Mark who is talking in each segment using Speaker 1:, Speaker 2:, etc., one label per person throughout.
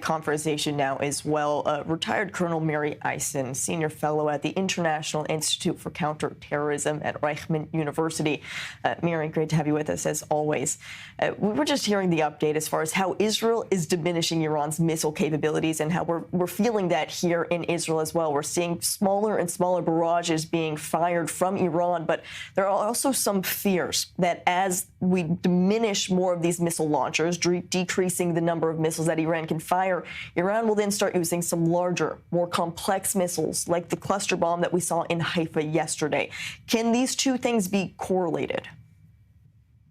Speaker 1: conversation now as well. Retired Colonel Miri, senior fellow at the International Institute for Counterterrorism at Reichman University. Miri, great to have you with us as always. We were just hearing the update as far as how Israel is diminishing Iran's missile capabilities and how we're feeling that here in Israel as well. We're seeing smaller and smaller barrages being fired from Iran, but there are also some fears that as we diminish more of these missile launchers, decreasing the number of missiles that Iran can fire, Iran will then start using some larger, more complex missiles like the cluster bomb that we saw in Haifa yesterday. Can these two things be correlated?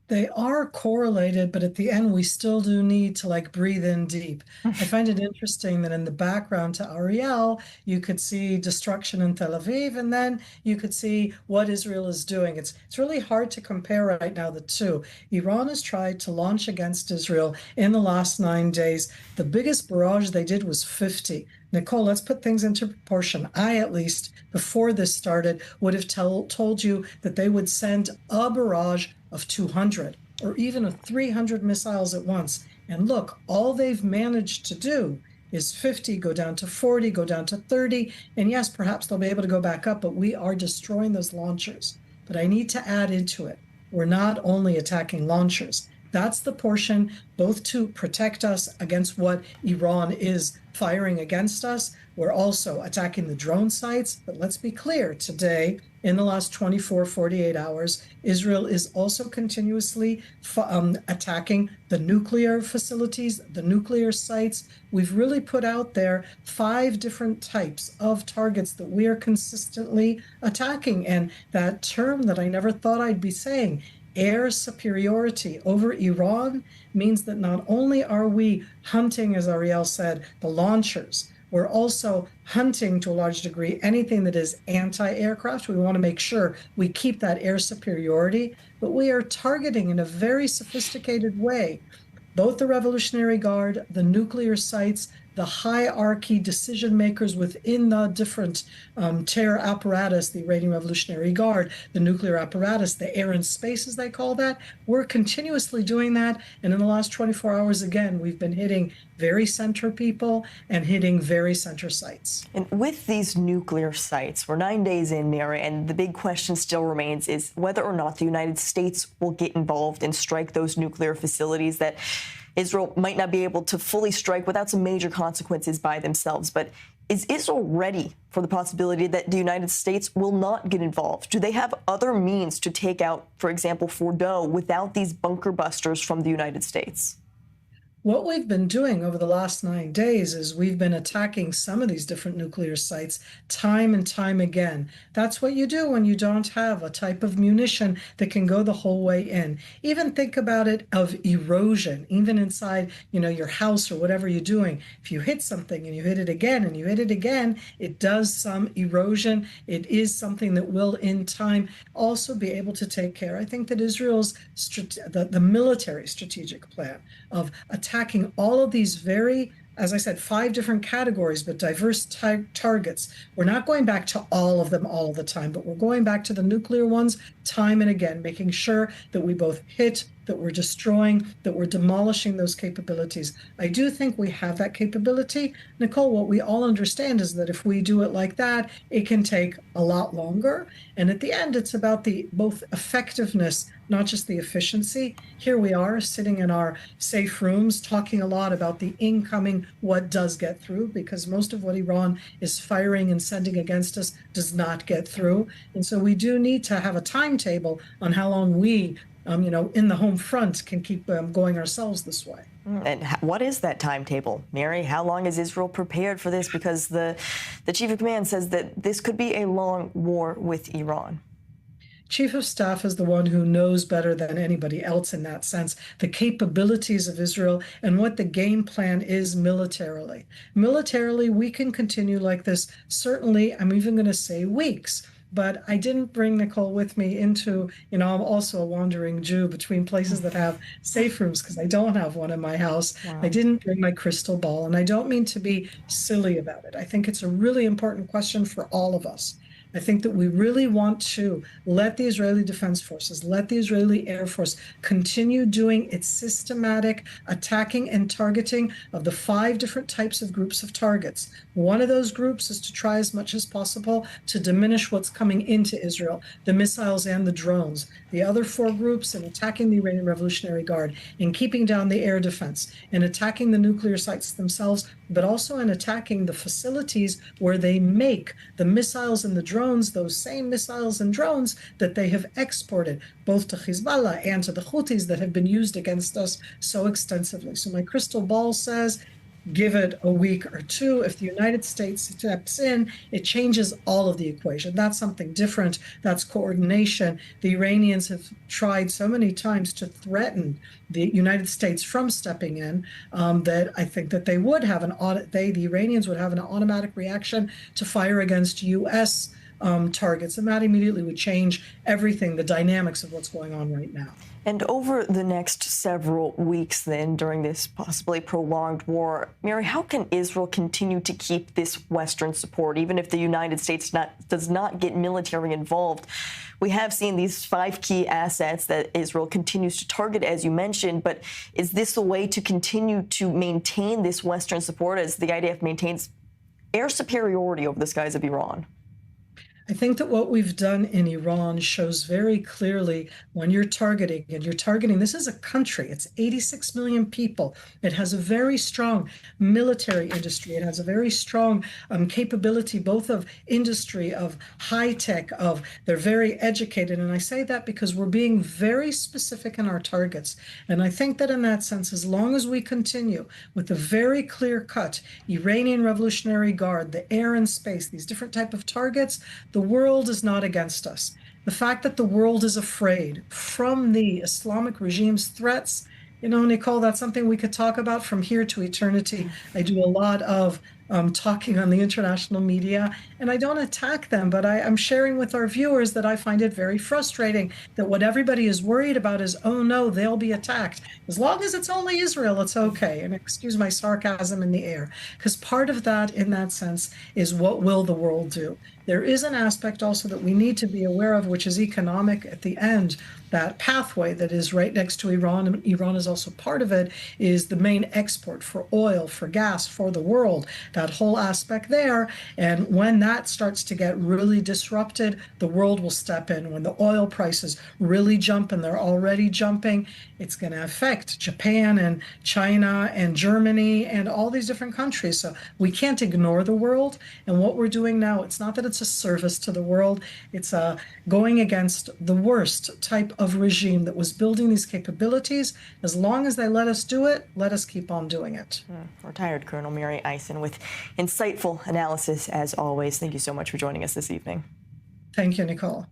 Speaker 2: They are correlated, but at the end, we still do need to breathe in deep. I find it interesting that in the background to Ariel, you could see destruction in Tel Aviv, and then you could see what Israel is doing. It's really hard to compare right now the two. Iran has tried to launch against Israel in the last 9 days. The biggest barrage they did was 50. Nicole, let's put things into proportion. I, at least, before this started, would have told you that they would send a barrage of 200 or even of 300 missiles at once. And look, all they've managed to do is 50, go down to 40, go down to 30. And yes, perhaps they'll be able to go back up, but we are destroying those launchers. But I need to add into it, we're not only attacking launchers. That's the portion both to protect us against what Iran is firing against us. We're also attacking the drone sites. But let's be clear, today, in the last 24, 48 hours, Israel is also continuously attacking the nuclear facilities, the nuclear sites. We've really put out there 5 different types of targets that we are consistently attacking. And that term that I never thought I'd be saying, air superiority over Iran, means that not only are we hunting, as Ariel said, the launchers, we're also hunting to a large degree anything that is anti-aircraft. We want to make sure we keep that air superiority, but we are targeting in a very sophisticated way both the Revolutionary Guard, the nuclear sites, the hierarchy decision makers within the different terror apparatus, the Iranian Revolutionary Guard, the nuclear apparatus, the air and space, as they call that. We're continuously doing that. And in the last 24 hours, again, we've been hitting very center people and hitting very center sites.
Speaker 1: And with these nuclear sites, we're 9 days in, Miri, and the big question still remains is whether or not the United States will get involved and strike those nuclear facilities that Israel might not be able to fully strike without some major consequences by themselves. But is Israel ready for the possibility that the United States will not get involved? Do they have other means to take out, for example, Fordo without these bunker busters from the United States?
Speaker 2: What we've been doing over the last 9 days is we've been attacking some of these different nuclear sites time and time again. That's what you do when you don't have a type of munition that can go the whole way in. Even think about it of erosion, even inside, your house or whatever you're doing. If you hit something and you hit it again and you hit it again, it does some erosion. It is something that will, in time, also be able to take care. I think that Israel's the military strategic plan of attacking all of these very, as I said, 5 different categories, but diverse targets. We're not going back to all of them all the time, but we're going back to the nuclear ones time and again, making sure that we both hit, that we're destroying, that we're demolishing those capabilities. I do think we have that capability. Nicole, what we all understand is that if we do it like that, it can take a lot longer. And at the end, it's about the both effectiveness, not just the efficiency. Here we are sitting in our safe rooms talking a lot about the incoming, what does get through, because most of what Iran is firing and sending against us does not get through. And so we do need to have a timetable on how long we in the home front can keep going ourselves this way.
Speaker 1: And what is that timetable, Miri? How long is Israel prepared for this? Because the chief of command says that this could be a long war with Iran.
Speaker 2: Chief of Staff is the one who knows better than anybody else in that sense the capabilities of Israel and what the game plan is militarily. Militarily, we can continue like this. Certainly, I'm even going to say weeks. But I didn't bring Nicole with me into, I'm also a wandering Jew between places that have safe rooms because I don't have one in my house. Wow. I didn't bring my crystal ball, and I don't mean to be silly about it. I think it's a really important question for all of us. I think that we really want to let the Israeli Defense Forces, let the Israeli Air Force continue doing its systematic attacking and targeting of the 5 different types of groups of targets. One of those groups is to try as much as possible to diminish what's coming into Israel, the missiles and the drones. The other 4 groups in attacking the Iranian Revolutionary Guard, in keeping down the air defense, in attacking the nuclear sites themselves, but also in attacking the facilities where they make the missiles and the drones, those same missiles and drones that they have exported, both to Hezbollah and to the Houthis that have been used against us so extensively. So my crystal ball says, give it a week or 2. If the United States steps in, it changes all of the equation. That's something different. That's coordination. The Iranians have tried so many times to threaten the United States from stepping in that I think that they would have the Iranians would have an automatic reaction to fire against U.S. Targets, and that immediately would change everything, the dynamics of what's going on right now.
Speaker 1: And over the next several weeks then, during this possibly prolonged war, Miri, how can Israel continue to keep this Western support, even if the United States does not get military involved? We have seen these 5 key assets that Israel continues to target, as you mentioned, but is this a way to continue to maintain this Western support as the IDF maintains air superiority over the skies of Iran?
Speaker 2: I think that what we've done in Iran shows very clearly when you're targeting, this is a country, it's 86 million people. It has a very strong military industry. It has a very strong capability, both of industry, of high tech, they're very educated. And I say that because we're being very specific in our targets. And I think that in that sense, as long as we continue with the very clear cut Iranian Revolutionary Guard, the air and space, these different type of targets, the world is not against us. The fact that the world is afraid from the Islamic regime's threats, Nicole, that's something we could talk about from here to eternity. I do a lot of talking on the international media, and I don't attack them, but I'm sharing with our viewers that I find it very frustrating that what everybody is worried about is, oh no, they'll be attacked. As long as it's only Israel, it's okay. And excuse my sarcasm in the air, because part of that, in that sense, is what will the world do? There is an aspect also that we need to be aware of, which is economic at the end. That pathway that is right next to Iran, and Iran is also part of it, is the main export for oil, for gas, for the world, that whole aspect there. And when that starts to get really disrupted, the world will step in. When the oil prices really jump, and they're already jumping, it's going to affect Japan and China and Germany and all these different countries. So we can't ignore the world. And what we're doing now, it's not that it's a service to the world, it's going against the worst type of regime that was building these capabilities. As long as they let us do it, let us keep on doing it.
Speaker 1: Retired Colonel Miri Eisen with insightful analysis as always. Thank you so much for joining us this evening.
Speaker 2: Thank you, Nicole.